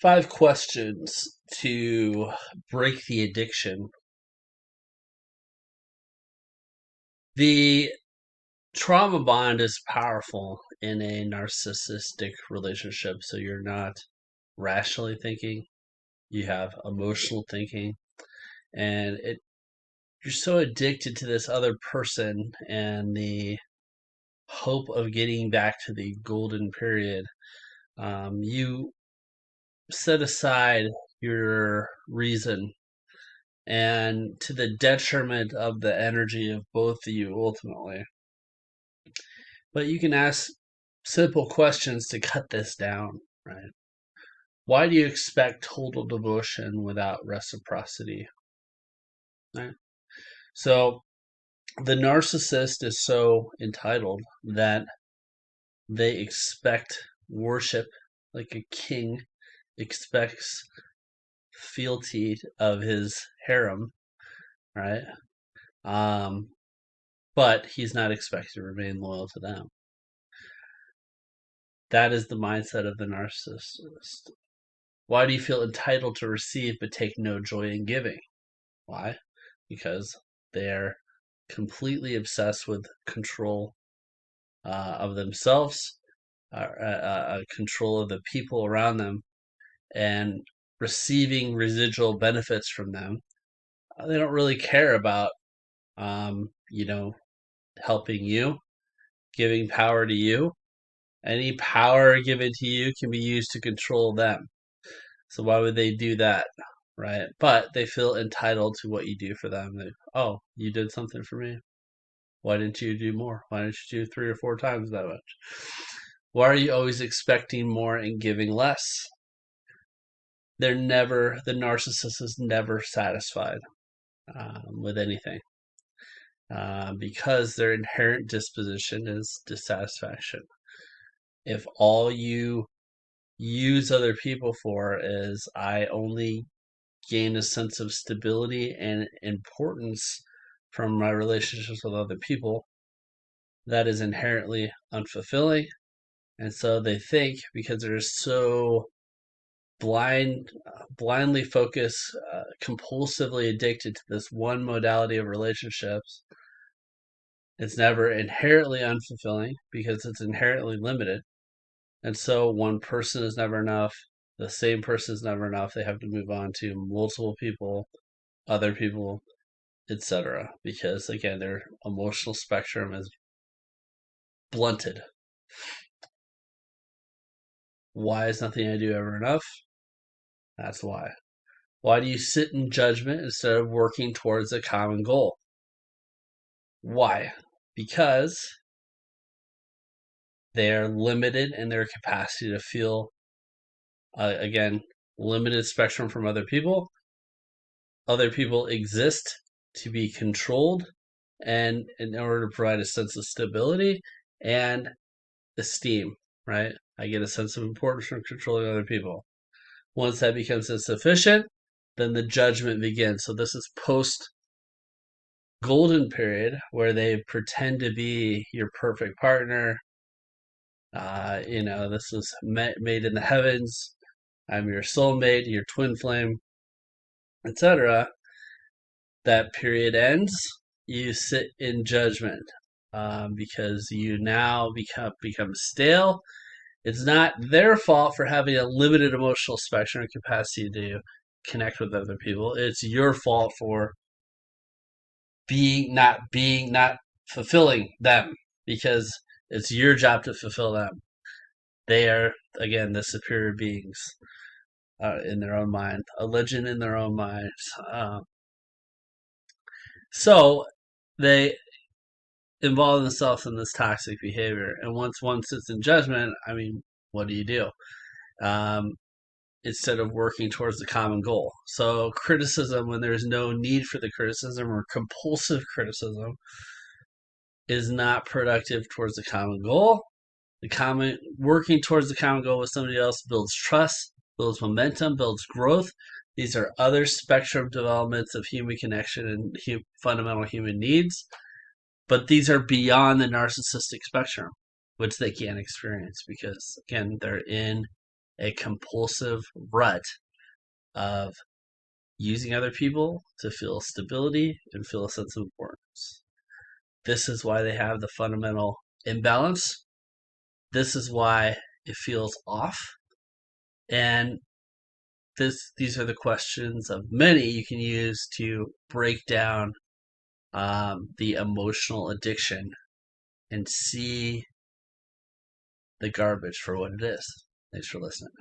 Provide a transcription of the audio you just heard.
5 questions to break the addiction. The trauma bond is powerful in a narcissistic relationship, so you're not rationally thinking, you have emotional thinking, and you're so addicted to this other person and the hope of getting back to the golden period. You set aside your reason and to the detriment of the energy of both of you ultimately. But you can ask simple questions to cut this down, right? Why do you expect total devotion without reciprocity? Right? So the narcissist is so entitled that they expect worship like a king expects fealty of his harem, right? Um, but he's not expected to remain loyal to them. That is the mindset of the narcissist. Why do you feel entitled to receive but take no joy in giving? Why? Because they're completely obsessed with control of themselves, control of the people around them, and receiving residual benefits from them. They don't really care about, um, you know, helping you, giving power to you. Any power given to you can be used to control them. So why would they do that? Right? But they feel entitled to what you do for them. Oh, you did something for me. Why didn't you do more? Why didn't you do 3 or 4 times that much? Why are you always expecting more and giving less? The narcissist is never satisfied with anything because their inherent disposition is dissatisfaction. If all you use other people for is I only gain a sense of stability and importance from my relationships with other people, that is inherently unfulfilling. And so they think because they're so blindly focused, compulsively addicted to this one modality of relationships, it's never inherently unfulfilling because it's inherently limited. And so one person is never enough. The same person is never enough. They have to move on to multiple people, other people, etc. Because again, their emotional spectrum is blunted. Why is nothing I do ever enough? That's why. Why do you sit in judgment instead of working towards a common goal? Why? Because they are limited in their capacity to feel, again, limited spectrum from other people. Other people exist to be controlled and in order to provide a sense of stability and esteem, right? I get a sense of importance from controlling other people. Once that becomes insufficient, then the judgment begins. So this is post golden period where they pretend to be your perfect partner. This was made in the heavens. I'm your soulmate, your twin flame, etc. That period ends. You sit in judgment because you now become stale. It's not their fault for having a limited emotional spectrum and capacity to connect with other people. It's your fault for not fulfilling them because it's your job to fulfill them. They are again the superior beings in their own mind, a legend in their own minds. So they involve themselves in this toxic behavior, and once one sits in judgment, I mean, what do? Um, Instead of working towards the common goal. So criticism when there's no need for the criticism or compulsive criticism is not productive towards the common goal. The common working towards the common goal with somebody else builds trust, builds momentum, builds growth. These are other spectrum developments of human connection and fundamental human needs, but these are beyond the narcissistic spectrum, which they can't experience because again they're in a compulsive rut of using other people to feel stability and feel a sense of importance. This is why they have the fundamental imbalance. This is why it feels off. And these are the questions of many you can use to break down the emotional addiction and see the garbage for what it is. Thanks for listening.